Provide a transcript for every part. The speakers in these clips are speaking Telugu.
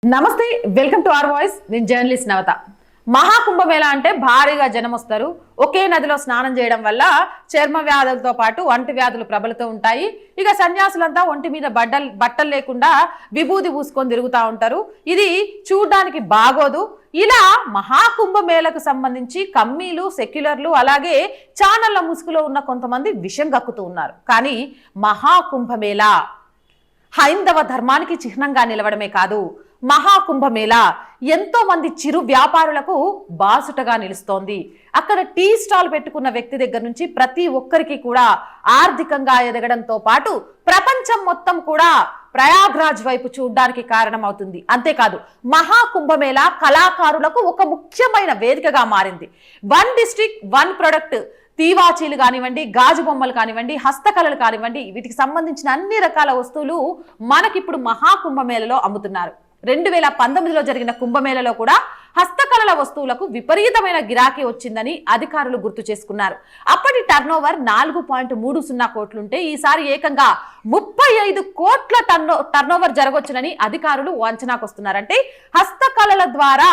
నమస్తే, వెల్కమ్ టు అవర్ వాయిస్. నేను జర్నలిస్ట్ నవత. మహాకుంభమేళ అంటే భారీగా జనం వస్తారు. ఒకే నదిలో స్నానం చేయడం వల్ల చర్మ వ్యాధులతో పాటు వంటి వ్యాధులు ప్రబలుతూ ఉంటాయి. ఇక సన్యాసులంతా ఒంటి మీద బట్టలు లేకుండా విభూది పూసుకొని తిరుగుతూ ఉంటారు. ఇది చూడడానికి బాగోదు. ఇలా మహాకుంభమేళకు సంబంధించి కమ్మీలు, సెక్యులర్లు, అలాగే ఛానళ్ల ముసుగులో ఉన్న కొంతమంది విషం గక్కుతూ ఉన్నారు. కానీ మహాకుంభమేళ హైందవ ధర్మానికి చిహ్నంగా నిలవడమే కాదు, మహాకుంభమేళ ఎంతో మంది చిరు వ్యాపారులకు బాసుటగా నిలుస్తోంది. అక్కడ టీ స్టాల్ పెట్టుకున్న వ్యక్తి దగ్గర నుంచి ప్రతి ఒక్కరికి కూడా ఆర్థికంగా ఎదగడంతో పాటు ప్రపంచం మొత్తం కూడా ప్రయాగ్రాజ్ వైపు చూడడానికి కారణమవుతుంది. అంతేకాదు, మహాకుంభమేళ కళాకారులకు ఒక ముఖ్యమైన వేదికగా మారింది. వన్ డిస్ట్రిక్ట్ వన్ ప్రొడక్ట్, తీవాచీలు కానివ్వండి, గాజు బొమ్మలు కానివ్వండి, హస్తకళలు కానివ్వండి, వీటికి సంబంధించిన అన్ని రకాల వస్తువులు మనకిప్పుడు మహాకుంభమేళలో అమ్ముతున్నారు. 2019లో జరిగిన కుంభమేళలో కూడా హస్తకళల వస్తువులకు విపరీతమైన గిరాకీ వచ్చిందని అధికారులు గుర్తు చేసుకున్నారు. అప్పటి టర్నోవర్ 4.30 కోట్లుంటే ఈసారి ఏకంగా 35 కోట్ల టర్నోవర్ జరగొచ్చునని అధికారులు అంచనాకొస్తున్నారు. అంటే హస్తకళల ద్వారా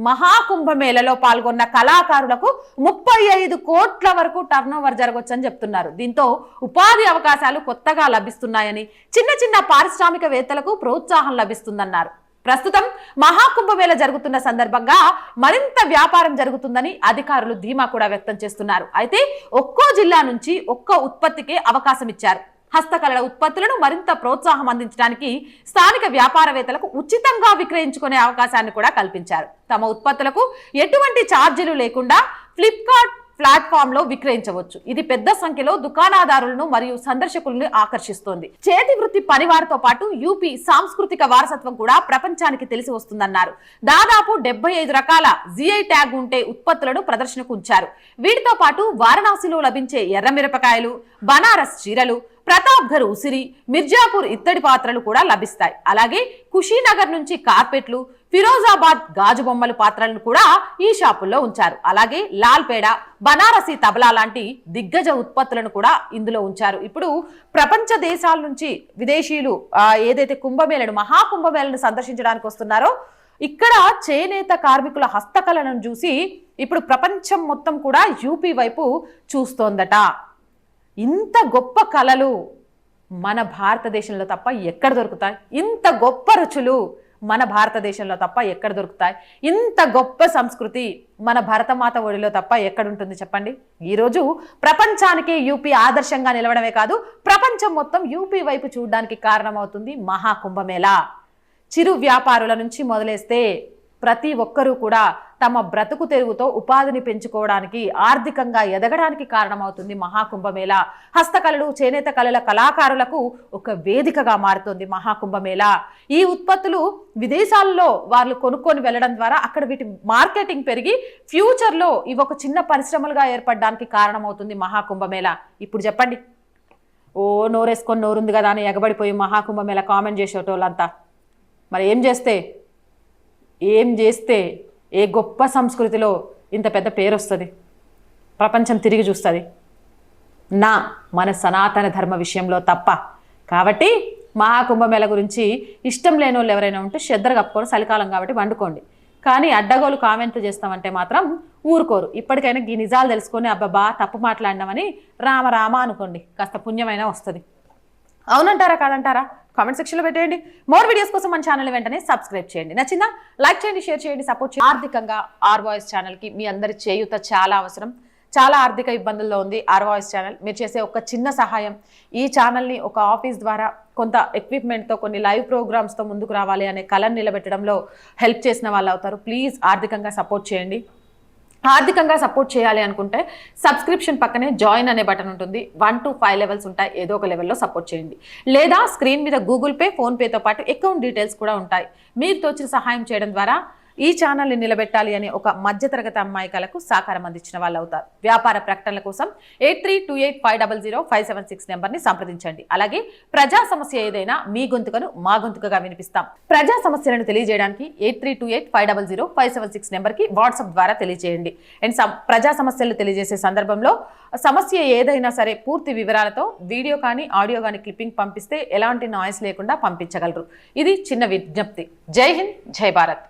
మహాకుంభమేళలో పాల్గొన్న కళాకారులకు 35 కోట్ల వరకు టర్నోవర్ జరగొచ్చని చెప్తున్నారు. దీంతో ఉపాధి అవకాశాలు కొత్తగా లభిస్తున్నాయని, చిన్న చిన్న పారిశ్రామికవేత్తలకు ప్రోత్సాహం లభిస్తుందన్నారు. ప్రస్తుతం మహాకుంభమేళ జరుగుతున్న సందర్భంగా మరింత వ్యాపారం జరుగుతుందని అధికారులు ధీమా కూడా వ్యక్తం చేస్తున్నారు. అయితే ఒక్కో జిల్లా నుంచి ఒక్కో ఉత్పత్తికే అవకాశం ఇచ్చారు. హస్తకళల ఉత్పత్తులను మరింత ప్రోత్సాహం అందించడానికి స్థానిక వ్యాపారవేత్తలకు ఉచితంగా విక్రయించుకునే అవకాశాన్ని కూడా కల్పించారు. తమ ఉత్పత్తులకు ఎటువంటి ఛార్జీలు లేకుండా ఫ్లిప్కార్ట్ ప్లాట్ఫామ్ లో విక్రయించవచ్చు. ఇది పెద్ద సంఖ్యలో దుకాణదారులను మరియు సందర్శకులను ఆకర్షిస్తోంది. చేతి వృత్తి పనివారితో పాటు యూపీ సాంస్కృతిక వారసత్వం కూడా ప్రపంచానికి తెలిసి వస్తుందన్నారు. దాదాపు 75 రకాల జిఐ ట్యాగ్ ఉంటే ఉత్పత్తులను ప్రదర్శనకు ఉంచారు. వీటితో పాటు వారణాసిలో లభించే ఎర్రమిరపకాయలు, బనారస్ చీరలు, ప్రతాప్ఘర్ ఉసిరి, మిర్జాపూర్ ఇత్తడి పాత్రలు కూడా లభిస్తాయి. అలాగే కుషీనగర్ నుంచి కార్పెట్లు, ఫిరోజాబాద్ గాజు బొమ్మల పాత్రలను కూడా ఈ షాపుల్లో ఉంచారు. అలాగే లాల్పేడ, బనారసి తబలా లాంటి దిగ్గజ ఉత్పత్తులను కూడా ఇందులో ఉంచారు. ఇప్పుడు ప్రపంచ దేశాల నుంచి విదేశీయులు ఏదైతే కుంభమేళను, మహాకుంభమేళను సందర్శించడానికి వస్తున్నారో, ఇక్కడ చేనేత కార్మికుల హస్తకళలను చూసి ఇప్పుడు ప్రపంచం మొత్తం కూడా యూపీ వైపు చూస్తోందట. ఇంత గొప్ప కళలు మన భారతదేశంలో తప్ప ఎక్కడ దొరుకుతాయి? ఇంత గొప్ప రుచులు మన భారతదేశంలో తప్ప ఎక్కడ దొరుకుతాయి? ఇంత గొప్ప సంస్కృతి మన భరతమాత ఒడిలో తప్ప ఎక్కడుంటుంది చెప్పండి? ఈరోజు ప్రపంచానికే యూపీ ఆదర్శంగా నిలవడమే కాదు, ప్రపంచం మొత్తం యూపీ వైపు చూడడానికి కారణమవుతుంది మహాకుంభమేళ. చిరు వ్యాపారుల నుంచి మొదలేస్తే ప్రతి ఒక్కరూ కూడా తమ బ్రతుకు తెరుగుతో ఉపాధిని పెంచుకోవడానికి, ఆర్థికంగా ఎదగడానికి కారణమవుతుంది మహాకుంభమేళ. హస్తకళలు, చేనేత కళల కళాకారులకు ఒక వేదికగా మారుతుంది మహాకుంభమేళ. ఈ ఉత్పత్తులు విదేశాల్లో వాళ్ళు కొనుక్కొని వెళ్ళడం ద్వారా అక్కడ వీటి మార్కెటింగ్ పెరిగి ఫ్యూచర్లో ఇవి ఒక చిన్న పరిశ్రమలుగా ఏర్పడడానికి కారణమవుతుంది మహాకుంభమేళ. ఇప్పుడు చెప్పండి, నోరేసుకొని నోరుంది కదా అని ఎగబడిపోయి మహాకుంభమేళ కామెంట్ చేసేటోళ్ళంతా మరి ఏం చేస్తే ఏ గొప్ప సంస్కృతిలో ఇంత పెద్ద పేరు వస్తుంది? ప్రపంచం తిరిగి చూస్తుంది మన సనాతన ధర్మ విషయంలో తప్ప. కాబట్టి మహాకుంభమేళ గురించి ఇష్టం లేని వాళ్ళు ఎవరైనా ఉంటే శ్రద్ధ కప్పుకొని, చలికాలం కాబట్టి వండుకోండి. కానీ అడ్డగోలు కామెంట్లు చేస్తామంటే మాత్రం ఊరుకోరు. ఇప్పటికైనా ఈ నిజాలు తెలుసుకొని అబ్బబ్బా తప్పు మాట్లాడినామని రామ అనుకోండి, కాస్త పుణ్యమైనా వస్తుంది. అవునంటారా కాదంటారా? కామెంట్ సెక్షన్లో పెట్టేయండి. మోర్ వీడియోస్ కోసం మన ఛానల్ వెంటనే సబ్స్క్రైబ్ చేయండి. నచ్చిందా? లైక్ చేయండి, షేర్ చేయండి, సపోర్ట్ చేయండి. ఆర్థికంగా ఆర్ వాయిస్ ఛానల్కి మీ అందరి చేయూత చాలా అవసరం. చాలా ఆర్థిక ఇబ్బందుల్లో ఉంది ఆర్ వాయిస్ ఛానల్. మీరు చేసే ఒక చిన్న సహాయం ఈ ఛానల్ని ఒక ఆఫీస్ ద్వారా కొంత ఎక్విప్మెంట్తో, కొన్ని లైవ్ ప్రోగ్రామ్స్తో ముందుకు రావాలి అనే కళను నిలబెట్టడంలో హెల్ప్ చేసిన వాళ్ళు అవుతారు. ప్లీజ్ ఆర్థికంగా సపోర్ట్ చేయండి. ఆర్థికంగా సపోర్ట్ చేయాలి అనుకుంటే సబ్స్క్రిప్షన్ పక్కనే జాయిన్ అనే బటన్ ఉంటుంది. 1 to 5 లెవెల్స్ ఉంటాయి. ఏదో ఒక లెవెల్లో సపోర్ట్ చేయండి. లేదా స్క్రీన్ మీద గూగుల్ పే, ఫోన్పేతో పాటు అకౌంట్ డీటెయిల్స్ కూడా ఉంటాయి. మీరు తోచిన సహాయం చేయడం ద్వారా ఈ ఛానల్ని నిలబెట్టాలి అనే ఒక మధ్యతరగతి అమ్మాయి కలకు సహకారం అందించిన వాళ్ళు అవుతారు. వ్యాపార ప్రకటనల కోసం 8328500576 నెంబర్ని సంప్రదించండి. అలాగే ప్రజా సమస్య ఏదైనా మీ గొంతుకను మా గొంతుకగా వినిపిస్తాం. ప్రజా సమస్యలను తెలియజేయడానికి 8328500576 నెంబర్కి వాట్సాప్ ద్వారా తెలియజేయండి. అండ్ ప్రజా సమస్యలు తెలియజేసే సందర్భంలో సమస్య ఏదైనా సరే పూర్తి వివరాలతో వీడియో కానీ ఆడియో కానీ క్లిప్పింగ్ పంపిస్తే ఎలాంటి నాయిస్ లేకుండా పంపించగలరు. ఇది చిన్న విజ్ఞప్తి. జై హింద్, జై భారత్.